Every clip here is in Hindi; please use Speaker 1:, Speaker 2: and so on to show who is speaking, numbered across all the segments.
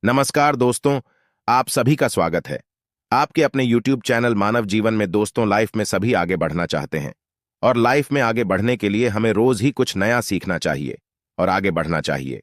Speaker 1: नमस्कार दोस्तों, आप सभी का स्वागत है। आपके अपने YouTube चैनल मानव जीवन में दोस्तों, लाइफ में सभी आगे बढ़ना चाहते हैं और लाइफ में आगे बढ़ने के लिए हमें रोज ही कुछ नया सीखना चाहिए और आगे बढ़ना चाहिए।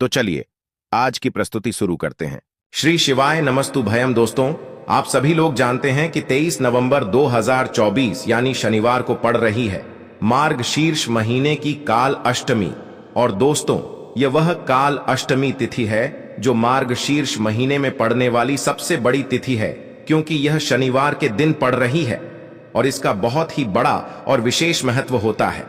Speaker 1: तो चलिए आज की प्रस्तुति शुरू करते हैं। श्री शिवाय नमस्तु भयम। दोस्तों, आप सभी लोग जानते हैं कि 23 नवंबर 2024 यानी शनिवार को पड़ रही है मार्गशीर्ष महीने की काल अष्टमी। और दोस्तों, यह वह काल अष्टमी तिथि है जो मार्गशीर्ष महीने में पड़ने वाली सबसे बड़ी तिथि है, क्योंकि यह शनिवार के दिन पड़ रही है और इसका बहुत ही बड़ा और विशेष महत्व होता है।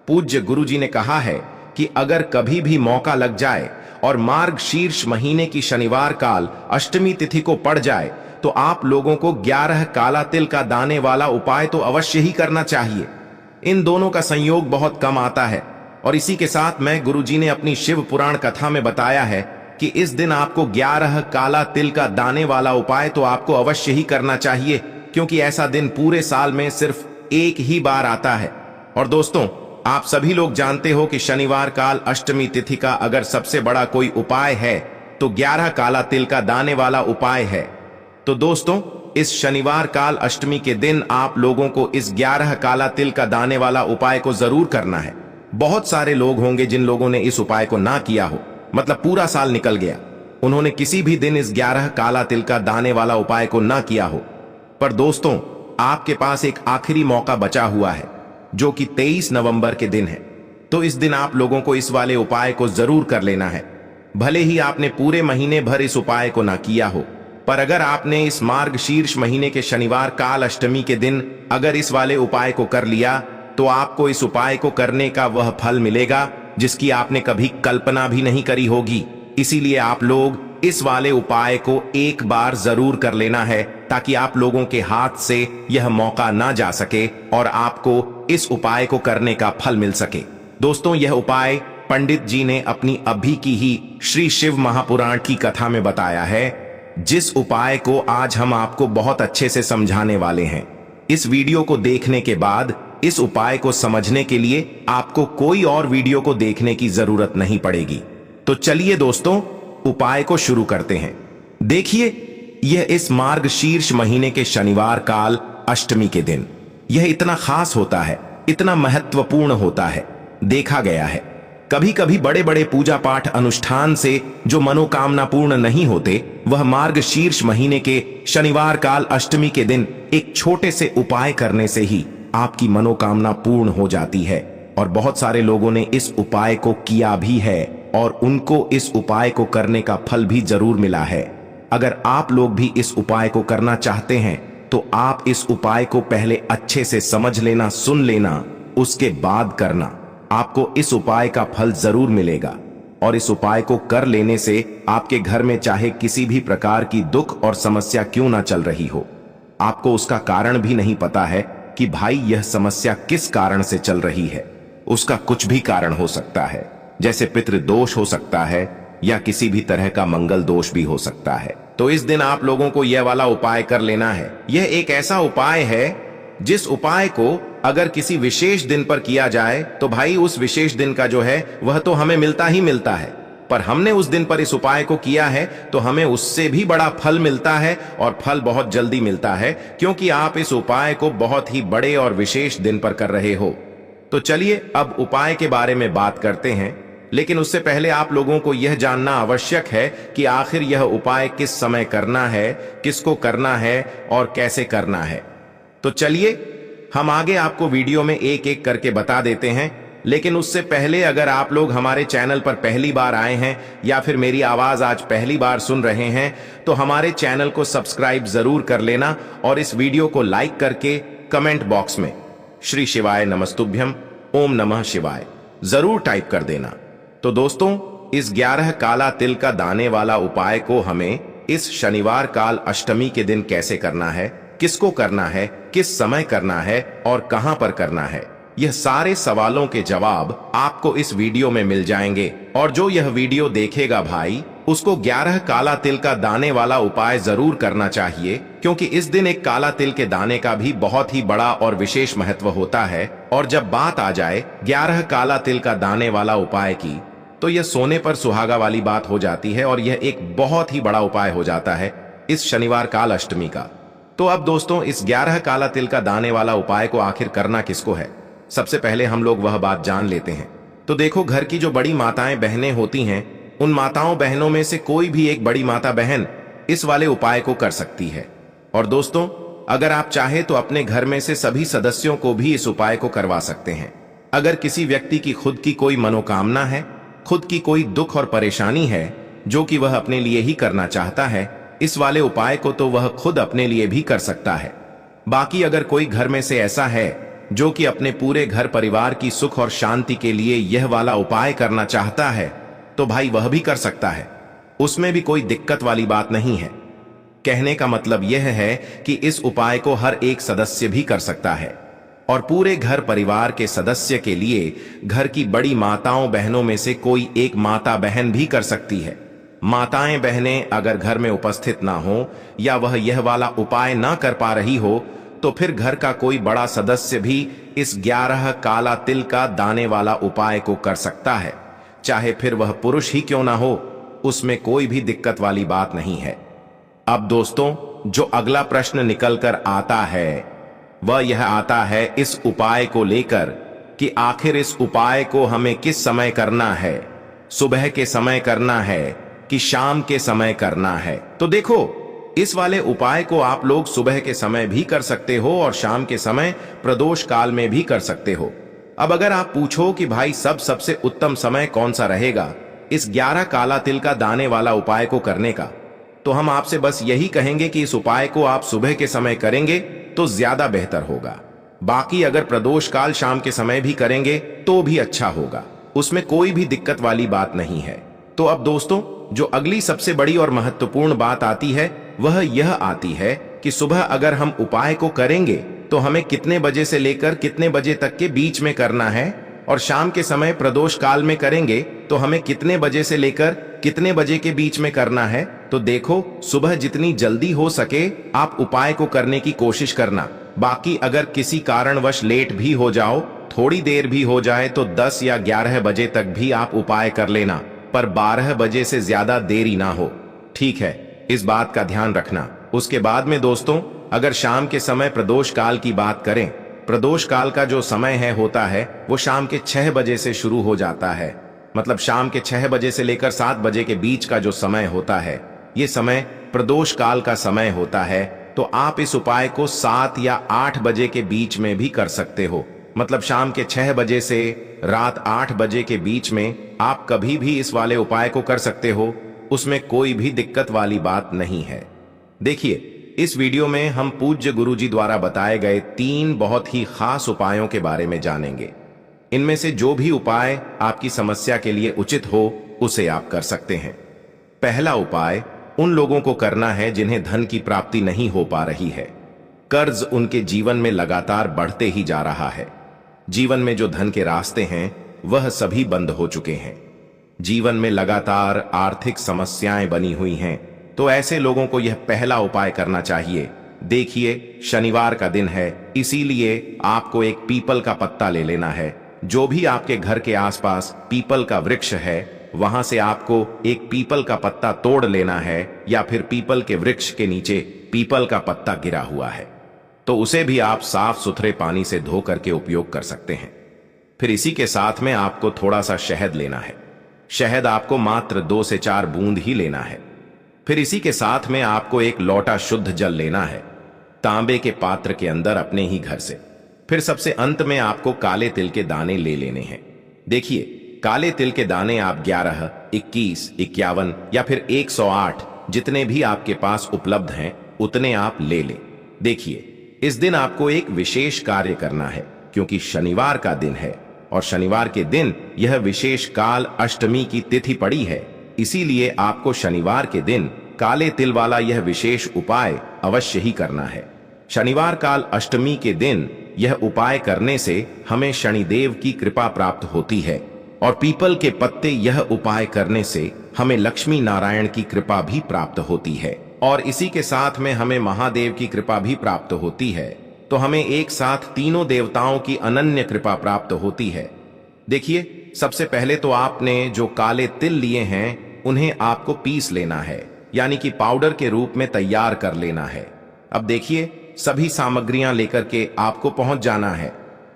Speaker 1: पूज्य गुरुजी ने कहा है कि अगर कभी भी मौका लग जाए और मार्गशीर्ष महीने की शनिवार काल अष्टमी तिथि को पड़ जाए तो आप लोगों को 11 काला तिल का दाने वाला उपाय तो अवश्य ही करना चाहिए। इन दोनों का संयोग बहुत कम आता है और इसी के साथ में गुरुजी ने अपनी शिव पुराण कथा में बताया है कि इस दिन आपको 11 काला तिल का दाने वाला उपाय तो आपको अवश्य ही करना चाहिए, क्योंकि ऐसा दिन पूरे साल में सिर्फ एक ही बार आता है। और दोस्तों, आप सभी लोग जानते हो कि शनिवार काल अष्टमी तिथि का अगर सबसे बड़ा कोई उपाय है तो 11 काला तिल का दाने वाला उपाय है। तो दोस्तों, इस शनिवार काल अष्टमी के दिन आप लोगों को इस 11 काला तिल का दाने वाला उपाय को जरूर करना है। बहुत सारे लोग होंगे जिन लोगों ने इस उपाय को ना किया हो, मतलब पूरा साल निकल गया, उन्होंने किसी भी दिन इस 11 काला तिल का दाने वाला उपाय को ना किया हो। पर दोस्तों, आपके पास एक आखिरी मौका बचा हुआ है जो कि 23 नवंबर के दिन है। तो इस दिन आप लोगों को इस वाले उपाय को जरूर कर लेना है। भले ही आपने पूरे महीने भर इस उपाय को ना किया हो, पर अगर आपने इस मार्गशीर्ष महीने के शनिवार काल अष्टमी के दिन अगर इस वाले उपाय को कर लिया तो आपको इस उपाय को करने का वह फल मिलेगा जिसकी आपने कभी कल्पना भी नहीं करी होगी। इसीलिए आप लोग इस वाले उपाय को एक बार जरूर कर लेना है, ताकि आप लोगों के हाथ से यह मौका ना जा सके और आपको इस उपाय को करने का फल मिल सके। दोस्तों, यह उपाय पंडित जी ने अपनी अभी की ही श्री शिव महापुराण की कथा में बताया है, जिस उपाय को आज हम आपको बहुत अच्छे से समझाने वाले हैं। इस वीडियो को देखने के बाद इस उपाय को समझने के लिए आपको कोई और वीडियो को देखने की जरूरत नहीं पड़ेगी। तो चलिए दोस्तों, उपाय को शुरू करते हैं। देखिए, यह इस मार्गशीर्ष महीने के शनिवार काल अष्टमी के दिन यह इतना खास होता है, इतना महत्वपूर्ण होता है। देखा गया है कभी कभी बड़े बड़े पूजा पाठ अनुष्ठान से जो मनोकामना पूर्ण नहीं होते, वह मार्गशीर्ष महीने के शनिवार काल अष्टमी के दिन एक छोटे से उपाय करने से ही आपकी मनोकामना पूर्ण हो जाती है। और बहुत सारे लोगों ने इस उपाय को किया भी है और उनको इस उपाय को करने का फल भी जरूर मिला है। अगर आप लोग भी इस उपाय को करना चाहते हैं तो आप इस उपाय को पहले अच्छे से समझ लेना, सुन लेना, उसके बाद करना। आपको इस उपाय का फल जरूर मिलेगा। और इस उपाय को कर लेने से आपके घर में चाहे किसी भी प्रकार की दुख और समस्या क्यों ना चल रही हो, आपको उसका कारण भी नहीं पता है कि भाई यह समस्या किस कारण से चल रही है। उसका कुछ भी कारण हो सकता है, जैसे पितृदोष हो सकता है या किसी भी तरह का मंगल दोष भी हो सकता है। तो इस दिन आप लोगों को यह वाला उपाय कर लेना है। यह एक ऐसा उपाय है जिस उपाय को अगर किसी विशेष दिन पर किया जाए तो भाई उस विशेष दिन का जो है वह तो हमें मिलता ही मिलता है, पर हमने उस दिन पर इस उपाय को किया है तो हमें उससे भी बड़ा फल मिलता है और फल बहुत जल्दी मिलता है, क्योंकि आप इस उपाय को बहुत ही बड़े और विशेष दिन पर कर रहे हो। तो चलिए अब उपाय के बारे में बात करते हैं, लेकिन उससे पहले आप लोगों को यह जानना आवश्यक है कि आखिर यह उपाय किस समय करना है, किसको करना है और कैसे करना है। तो चलिए हम आगे आपको वीडियो में एक एक करके बता देते हैं। लेकिन उससे पहले अगर आप लोग हमारे चैनल पर पहली बार आए हैं या फिर मेरी आवाज आज पहली बार सुन रहे हैं तो हमारे चैनल को सब्सक्राइब जरूर कर लेना और इस वीडियो को लाइक करके कमेंट बॉक्स में श्री शिवाय नमस्तुभ्यम, ओम नमः शिवाय जरूर टाइप कर देना। तो दोस्तों, इस 11 काला तिल का दाने वाला उपाय को हमें इस शनिवार काल अष्टमी के दिन कैसे करना है, किसको करना है, किस समय करना है और कहां पर करना है, यह सारे सवालों के जवाब आपको इस वीडियो में मिल जाएंगे। और जो यह वीडियो देखेगा भाई, उसको 11 काला तिल का दाने वाला उपाय जरूर करना चाहिए, क्योंकि इस दिन एक काला तिल के दाने का भी बहुत ही बड़ा और विशेष महत्व होता है। और जब बात आ जाए 11 काला तिल का दाने वाला उपाय की, तो यह सोने पर सुहागा वाली बात हो जाती है और यह एक बहुत ही बड़ा उपाय हो जाता है इस शनिवार काल अष्टमी का। तो अब दोस्तों, इस 11 काला तिल का दाने वाला उपाय को आखिर करना किसको है, सबसे पहले हम लोग वह बात जान लेते हैं। तो देखो, घर की जो बड़ी माताएं बहनें होती हैं, उन माताओं बहनों में से कोई भी एक बड़ी माता बहन इस वाले उपाय को कर सकती है। और दोस्तों, अगर आप चाहे तो अपने घर में से सभी सदस्यों को भी इस उपाय को करवा सकते हैं। अगर किसी व्यक्ति की खुद की कोई मनोकामना है, खुद की कोई दुख और परेशानी है जो कि वह अपने लिए ही करना चाहता है, इस वाले उपाय को तो वह खुद अपने लिए भी कर सकता है। बाकी अगर कोई घर में से ऐसा है जो कि अपने पूरे घर परिवार की सुख और शांति के लिए यह वाला उपाय करना चाहता है, तो भाई वह भी कर सकता है, उसमें भी कोई दिक्कत वाली बात नहीं है। कहने का मतलब यह है कि इस उपाय को हर एक सदस्य भी कर सकता है और पूरे घर परिवार के सदस्य के लिए घर की बड़ी माताओं बहनों में से कोई एक माता बहन भी कर सकती है। माताएं बहनें अगर घर में उपस्थित ना हो या वह यह वाला उपाय ना कर पा रही हो, तो फिर घर का कोई बड़ा सदस्य भी इस 11 काला तिल का दाने वाला उपाय को कर सकता है, चाहे फिर वह पुरुष ही क्यों ना हो, उसमें कोई भी दिक्कत वाली बात नहीं है। अब दोस्तों, जो अगला प्रश्न निकल कर आता है वह यह आता है इस उपाय को लेकर कि आखिर इस उपाय को हमें किस समय करना है, सुबह के समय करना है कि शाम के समय करना है। तो देखो, इस वाले उपाय को आप लोग सुबह के समय भी कर सकते हो और शाम के समय प्रदोष काल में भी कर सकते हो। अब अगर आप पूछो कि भाई सबसे उत्तम समय कौन सा रहेगा इस 11 काला तिल का दाने वाला उपाय को करने का, तो हम आपसे बस यही कहेंगे कि इस उपाय को आप सुबह के समय करेंगे तो ज्यादा बेहतर होगा। बाकी अगर प्रदोष काल शाम के समय भी करेंगे तो भी अच्छा होगा, उसमें कोई भी दिक्कत वाली बात नहीं है। तो अब दोस्तों, जो अगली सबसे बड़ी और महत्वपूर्ण बात आती है वह यह आती है कि सुबह अगर हम उपाय को करेंगे तो हमें कितने बजे से लेकर कितने बजे तक के बीच में करना है, और शाम के समय प्रदोष काल में करेंगे तो हमें कितने बजे से लेकर कितने बजे के बीच में करना है। तो देखो, सुबह जितनी जल्दी हो सके आप उपाय को करने की कोशिश करना। बाकी अगर किसी कारणवश लेट भी हो जाओ, थोड़ी देर भी हो जाए, तो 10 या 11 बजे तक भी आप उपाय कर लेना, पर 12 बजे से ज्यादा देरी ना हो, ठीक है, इस बात का ध्यान रखना। उसके बाद में दोस्तों, अगर शाम के समय प्रदोष काल की बात करें, प्रदोष काल का जो समय है होता है वो शाम के 6 बजे से शुरू हो जाता है। मतलब शाम के 6 बजे से लेकर 7 बजे के बीच का जो समय होता है, ये समय प्रदोष काल का समय होता है। तो आप इस उपाय को 7 या 8 बजे के बीच में भी कर सकते हो। मतलब शाम के 6 बजे से रात 8 बजे के बीच में आप कभी भी इस वाले उपाय को कर सकते हो, उसमें कोई भी दिक्कत वाली बात नहीं है। देखिए, इस वीडियो में हम पूज्य गुरुजी द्वारा बताए गए 3 बहुत ही खास उपायों के बारे में जानेंगे। इनमें से जो भी उपाय आपकी समस्या के लिए उचित हो उसे आप कर सकते हैं। पहला उपाय उन लोगों को करना है जिन्हें धन की प्राप्ति नहीं हो पा रही है। कर्ज उनके जीवन में लगातार बढ़ते ही जा रहा है। जीवन में जो धन के रास्ते हैं वह सभी बंद हो चुके हैं। जीवन में लगातार आर्थिक समस्याएं बनी हुई हैं। तो ऐसे लोगों को यह पहला उपाय करना चाहिए। देखिए, शनिवार का दिन है, इसीलिए आपको एक पीपल का पत्ता ले लेना है। जो भी आपके घर के आसपास पीपल का वृक्ष है, वहां से आपको एक पीपल का पत्ता तोड़ लेना है, या फिर पीपल के वृक्ष के नीचे पीपल का पत्ता गिरा हुआ है तो उसे भी आप साफ सुथरे पानी से धो करके उपयोग कर सकते हैं। फिर इसी के साथ में आपको थोड़ा सा शहद लेना है। शहद आपको मात्र 2 से 4 बूंद ही लेना है। फिर इसी के साथ में आपको एक लोटा शुद्ध जल लेना है, तांबे के पात्र के अंदर अपने ही घर से। फिर सबसे अंत में आपको काले तिल के दाने ले लेने हैं। देखिए, काले तिल के दाने आप 11, 21, 51 या फिर 108 जितने भी आपके पास उपलब्ध हैं उतने आप ले लें। देखिए, इस दिन आपको एक विशेष कार्य करना है, क्योंकि शनिवार का दिन है और शनिवार के दिन यह विशेष काल अष्टमी की तिथि पड़ी है। इसीलिए आपको शनिवार के दिन काले तिल वाला यह विशेष उपाय अवश्य ही करना है। शनिवार काल अष्टमी के दिन यह उपाय करने से हमें शनिदेव की कृपा प्राप्त होती है, और पीपल के पत्ते यह उपाय करने से हमें लक्ष्मी नारायण की कृपा भी प्राप्त होती है, और इसी के साथ में हमें महादेव की कृपा भी प्राप्त होती है। तो हमें एक साथ तीनों देवताओं की अनन्य कृपा प्राप्त होती है। देखिए, सबसे पहले तो आपने जो काले तिल लिए हैं उन्हें आपको पीस लेना है, यानी कि पाउडर के रूप में तैयार कर लेना है। अब देखिए, सभी सामग्रियां लेकर के आपको पहुंच जाना है।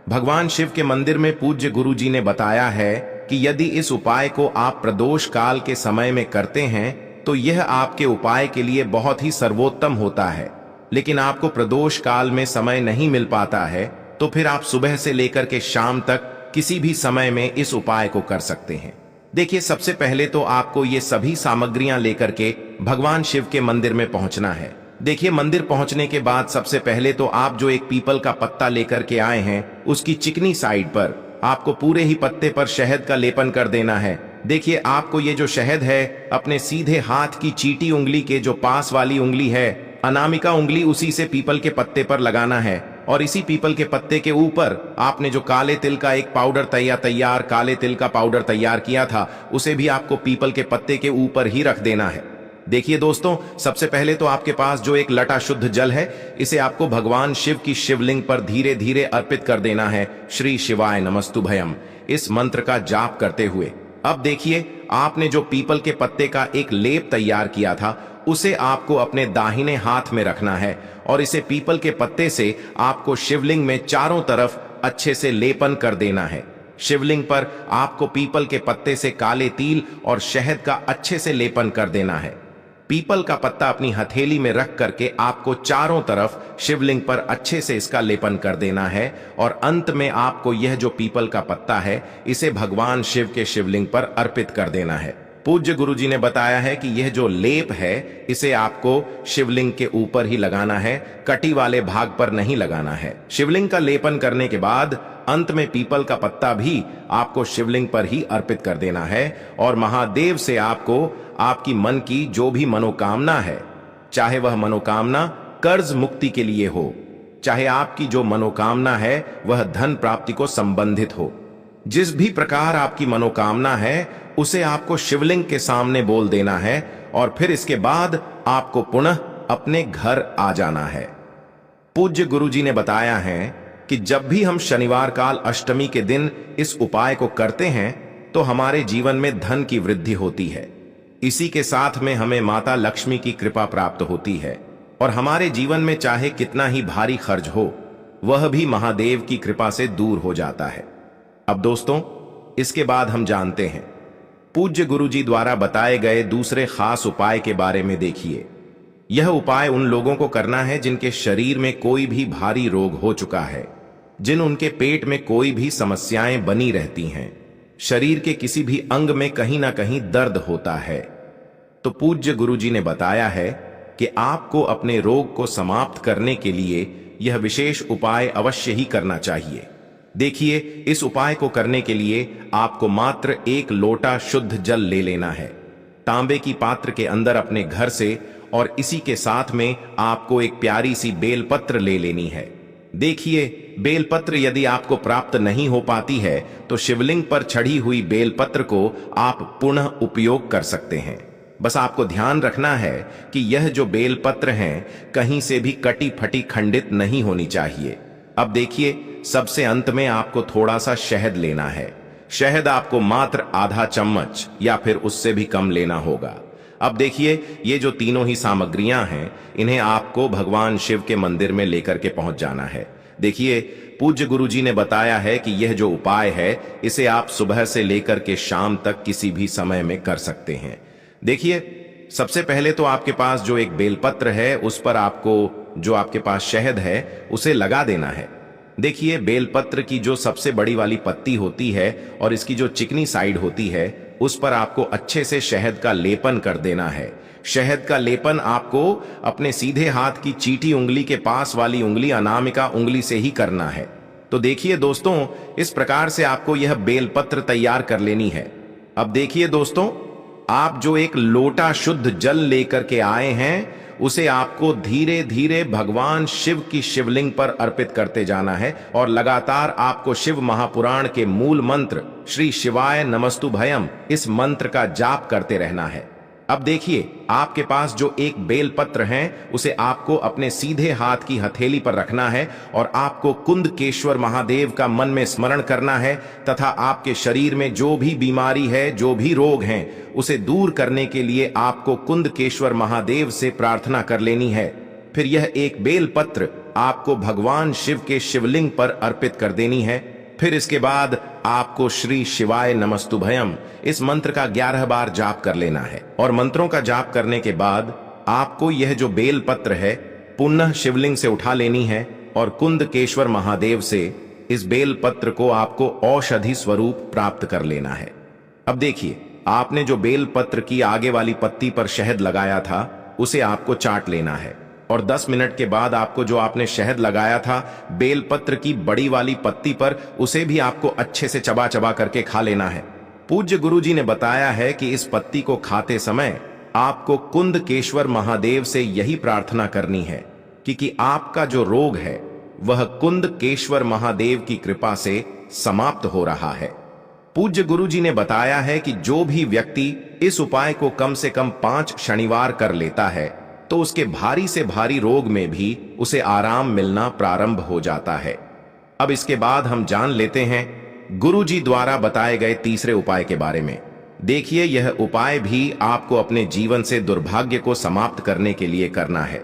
Speaker 1: भगवान शिव के मंदिर में पूज्य गुरु जी ने बताया है कि यदि इस उपाय को आप प्रदोष काल के समय में करते हैं तो यह आपके उपाय के लिए बहुत ही सर्वोत्तम होता है। लेकिन आपको प्रदोष काल में समय नहीं मिल पाता है तो फिर आप सुबह से लेकर के शाम तक किसी भी समय में इस उपाय को कर सकते हैं। देखिए, सबसे पहले तो आपको ये सभी सामग्रियां लेकर के भगवान शिव के मंदिर में पहुंचना है। देखिए, मंदिर पहुंचने के बाद सबसे पहले तो आप जो एक पीपल का पत्ता लेकर के आए हैं उसकी चिकनी साइड पर आपको पूरे ही पत्ते पर शहद का लेपन कर देना है। देखिए, आपको ये जो शहद है अपने सीधे हाथ की चीटी उंगली के जो पास वाली उंगली है, अनामिका उंगली, उसी से पीपल के पत्ते पर लगाना है। और इसी पीपल के पत्ते के ऊपर आपने जो काले तिल का एक पाउडर काले तिल का पाउडर तैयार किया था उसे भी आपको पीपल के पत्ते के ऊपर ही रख देना है। देखिए दोस्तों, सबसे पहले तो आपके पास जो एक लटा शुद्ध जल है इसे आपको भगवान शिव की शिवलिंग पर धीरे धीरे अर्पित कर देना है। श्री शिवाय नमस्तुभयम इस मंत्र का जाप करते हुए। अब देखिए, आपने जो पीपल के पत्ते का एक लेप तैयार किया था उसे आपको अपने दाहिने हाथ में रखना है और इसे पीपल के पत्ते से आपको शिवलिंग में चारों तरफ अच्छे से लेपन कर देना है। शिवलिंग पर आपको पीपल के पत्ते से काले तिल और शहद का अच्छे से लेपन कर देना है। पीपल का पत्ता अपनी हथेली में रख करके आपको चारों तरफ शिवलिंग पर अच्छे से इसका लेपन कर देना है और अंत में आपको यह जो पीपल का पत्ता है इसे भगवान शिव के शिवलिंग पर अर्पित कर देना है। पूज्य गुरु जी ने बताया है कि यह जो लेप है इसे आपको शिवलिंग के ऊपर ही लगाना है, कटी वाले भाग पर नहीं लगाना है। शिवलिंग का लेपन करने के बाद अंत में पीपल का पत्ता भी आपको शिवलिंग पर ही अर्पित कर देना है और महादेव से आपको आपकी मन की जो भी मनोकामना है, चाहे वह मनोकामना कर्ज मुक्ति के लिए हो, चाहे आपकी जो मनोकामना है वह धन प्राप्ति को संबंधित हो, जिस भी प्रकार आपकी मनोकामना है उसे आपको शिवलिंग के सामने बोल देना है और फिर इसके बाद आपको पुनः अपने घर आ जाना है। पूज्य गुरु जी ने बताया है कि जब भी हम शनिवार काल अष्टमी के दिन इस उपाय को करते हैं तो हमारे जीवन में धन की वृद्धि होती है। इसी के साथ में हमें माता लक्ष्मी की कृपा प्राप्त होती है और हमारे जीवन में चाहे कितना ही भारी खर्च हो वह भी महादेव की कृपा से दूर हो जाता है। अब दोस्तों, इसके बाद हम जानते हैं पूज्य गुरु जी द्वारा बताए गए दूसरे खास उपाय के बारे में। देखिए, यह उपाय उन लोगों को करना है जिनके शरीर में कोई भी भारी रोग हो चुका है, जिन उनके पेट में कोई भी समस्याएं बनी रहती हैं, शरीर के किसी भी अंग में कहीं ना कहीं दर्द होता है। तो पूज्य गुरु जी ने बताया है कि आपको अपने रोग को समाप्त करने के लिए यह विशेष उपाय अवश्य ही करना चाहिए। देखिए, इस उपाय को करने के लिए आपको मात्र एक लोटा शुद्ध जल ले लेना है, तांबे की पात्र के अंदर अपने घर से, और इसी के साथ में आपको एक प्यारी सी बेलपत्र ले लेनी है। देखिए, बेलपत्र यदि आपको प्राप्त नहीं हो पाती है तो शिवलिंग पर चढ़ी हुई बेलपत्र को आप पुनः उपयोग कर सकते हैं। बस आपको ध्यान रखना है कि यह जो बेलपत्र हैं कहीं से भी कटी फटी खंडित नहीं होनी चाहिए। अब देखिए, सबसे अंत में आपको थोड़ा सा शहद लेना है। शहद आपको मात्र आधा चम्मच या फिर उससे भी कम लेना होगा। अब देखिए, ये जो तीनों ही सामग्रियां हैं इन्हें आपको भगवान शिव के मंदिर में लेकर के पहुंच जाना है। देखिए, पूज्य गुरु जी ने बताया है कि यह जो उपाय है इसे आप सुबह से लेकर के शाम तक किसी भी समय में कर सकते हैं। देखिए, सबसे पहले तो आपके पास जो एक बेलपत्र है उस पर आपको जो आपके पास शहद है उसे लगा देना है। देखिए, बेलपत्र की जो सबसे बड़ी वाली पत्ती होती है और इसकी जो चिकनी साइड होती है उस पर आपको अच्छे से शहद का लेपन कर देना है। शहद का लेपन आपको अपने सीधे हाथ की चीटी उंगली के पास वाली उंगली अनामिका उंगली से ही करना है। तो देखिए दोस्तों, इस प्रकार से आपको यह बेलपत्र तैयार कर लेनी है। अब देखिए दोस्तों, आप जो एक लोटा शुद्ध जल लेकर के आए हैं उसे आपको धीरे धीरे भगवान शिव की शिवलिंग पर अर्पित करते जाना है और लगातार आपको शिव महापुराण के मूल मंत्र श्री शिवाय नमस्तुभयम इस मंत्र का जाप करते रहना है। अब देखिए, आपके पास जो एक बेलपत्र है उसे आपको अपने सीधे हाथ की हथेली पर रखना है और आपको कुंदकेश्वर महादेव का मन में स्मरण करना है तथा आपके शरीर में जो भी बीमारी है, जो भी रोग हैं, उसे दूर करने के लिए आपको कुंदकेश्वर महादेव से प्रार्थना कर लेनी है। फिर यह एक बेलपत्र आपको भगवान शिव के शिवलिंग पर अर्पित कर देनी है। फिर इसके बाद आपको श्री शिवाय नमस्तुभयम इस मंत्र का 11 बार जाप कर लेना है और मंत्रों का जाप करने के बाद आपको यह जो बेल पत्र है पुनः शिवलिंग से उठा लेनी है और कुंदकेश्वर महादेव से इस बेल पत्र को आपको औषधि स्वरूप प्राप्त कर लेना है। अब देखिए, आपने जो बेल पत्र की आगे वाली पत्ती पर शहद लगाया था उसे आपको चाट लेना है और 10 मिनट के बाद आपको जो आपने शहद लगाया था बेलपत्र की बड़ी वाली पत्ती पर उसे भी आपको अच्छे से चबा चबा करके खा लेना है। पूज्य गुरुजी ने बताया है कि इस पत्ती को खाते समय आपको कुंदकेश्वर महादेव से यही प्रार्थना करनी है कि आपका जो रोग है वह कुंदकेश्वर महादेव की कृपा से समाप्त हो रहा है। पूज्य गुरुजी ने बताया है कि जो भी व्यक्ति इस उपाय को कम से कम 5 शनिवार कर लेता है तो उसके भारी से भारी रोग में भी उसे आराम मिलना प्रारंभ हो जाता है। अब इसके बाद हम जान लेते हैं गुरुजी द्वारा बताए गए तीसरे उपाय के बारे में। देखिए, यह उपाय भी आपको अपने जीवन से दुर्भाग्य को समाप्त करने के लिए करना है।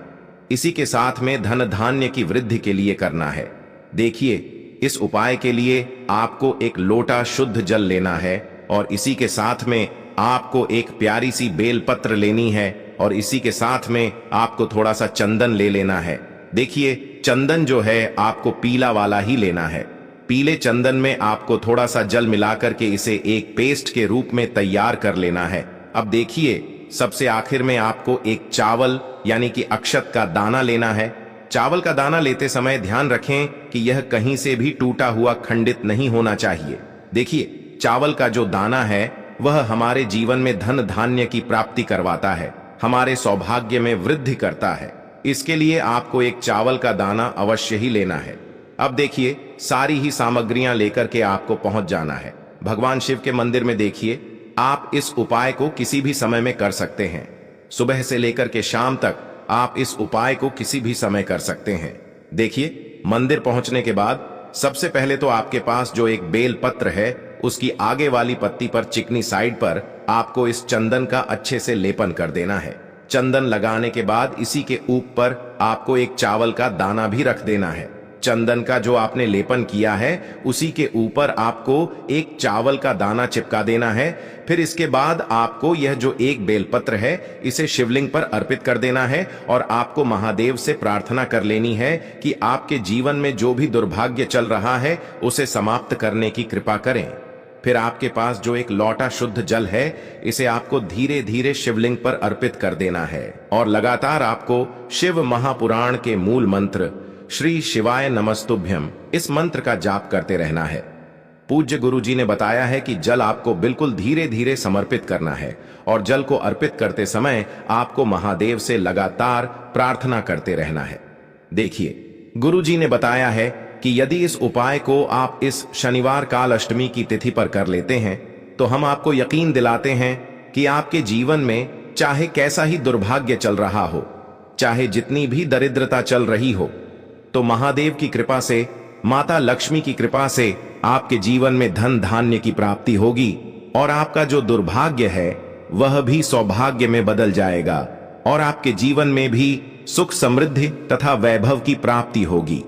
Speaker 1: इसी के साथ में धन धान्य की वृद्धि के लिए करना है। देखिए, इस उपाय के लिए आपको एक लोटा शुद्ध जल लेना है और इसी के साथ में आपको एक प्यारी सी बेलपत्र लेनी है और इसी के साथ में आपको थोड़ा सा चंदन ले लेना है। देखिए, चंदन जो है आपको पीला वाला ही लेना है। पीले चंदन में आपको थोड़ा सा जल मिलाकर के इसे एक पेस्ट के रूप में तैयार कर लेना है। अब देखिए, सबसे आखिर में आपको एक चावल यानी कि अक्षत का दाना लेना है। चावल का दाना लेते समय ध्यान रखें कि यह कहीं से भी टूटा हुआ खंडित नहीं होना चाहिए। देखिए, चावल का जो दाना है वह हमारे जीवन में धन धान्य की प्राप्ति करवाता है, हमारे सौभाग्य में वृद्धि करता है। इसके लिए आपको एक चावल का दाना अवश्य ही लेना है। अब देखिए, सारी ही सामग्रियां लेकर के आपको पहुंच जाना है भगवान शिव के मंदिर में। देखिए, आप इस उपाय को किसी भी समय में कर सकते हैं। सुबह से लेकर के शाम तक आप इस उपाय को किसी भी समय कर सकते हैं। देखिए, मंदिर पहुंचने के बाद सबसे पहले तो आपके पास जो एक बेल पत्र है उसकी आगे वाली पत्ती पर चिकनी साइड पर आपको इस चंदन का अच्छे से लेपन कर देना है। चंदन लगाने के बाद इसी के ऊपर आपको एक चावल का दाना भी रख देना है। चंदन का जो आपने लेपन किया है उसी के ऊपर आपको एक चावल का दाना चिपका देना है। फिर इसके बाद आपको यह जो एक बेलपत्र है इसे शिवलिंग पर अर्पित कर देना है और आपको महादेव से प्रार्थना कर लेनी है कि आपके जीवन में जो भी दुर्भाग्य चल रहा है उसे समाप्त करने की कृपा करें। फिर आपके पास जो एक लौटा शुद्ध जल है इसे आपको धीरे धीरे शिवलिंग पर अर्पित कर देना है और लगातार आपको शिव महापुराण के मूल मंत्र श्री शिवाय नमस्तुभ्यम इस मंत्र का जाप करते रहना है। पूज्य गुरुजी ने बताया है कि जल आपको बिल्कुल धीरे धीरे समर्पित करना है और जल को अर्पित करते समय आपको महादेव से लगातार प्रार्थना करते रहना है। देखिए, गुरुजी ने बताया है कि यदि इस उपाय को आप इस शनिवार काल अष्टमी की तिथि पर कर लेते हैं तो हम आपको यकीन दिलाते हैं कि आपके जीवन में चाहे कैसा ही दुर्भाग्य चल रहा हो, चाहे जितनी भी दरिद्रता चल रही हो, तो महादेव की कृपा से, माता लक्ष्मी की कृपा से आपके जीवन में धन धान्य की प्राप्ति होगी और आपका जो दुर्भाग्य है वह भी सौभाग्य में बदल जाएगा और आपके जीवन में भी सुख समृद्धि तथा वैभव की प्राप्ति होगी।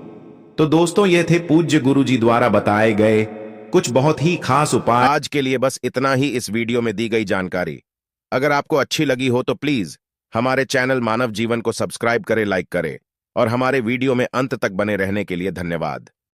Speaker 1: तो दोस्तों, ये थे पूज्य गुरुजी द्वारा बताए गए कुछ बहुत ही खास उपाय। आज के लिए बस इतना ही इस वीडियो में दी गई जानकारी। अगर आपको अच्छी लगी हो तो प्लीज हमारे चैनल मानव जीवन को सब्सक्राइब करें, लाइक करें और हमारे वीडियो में अंत तक बने रहने के लिए धन्यवाद।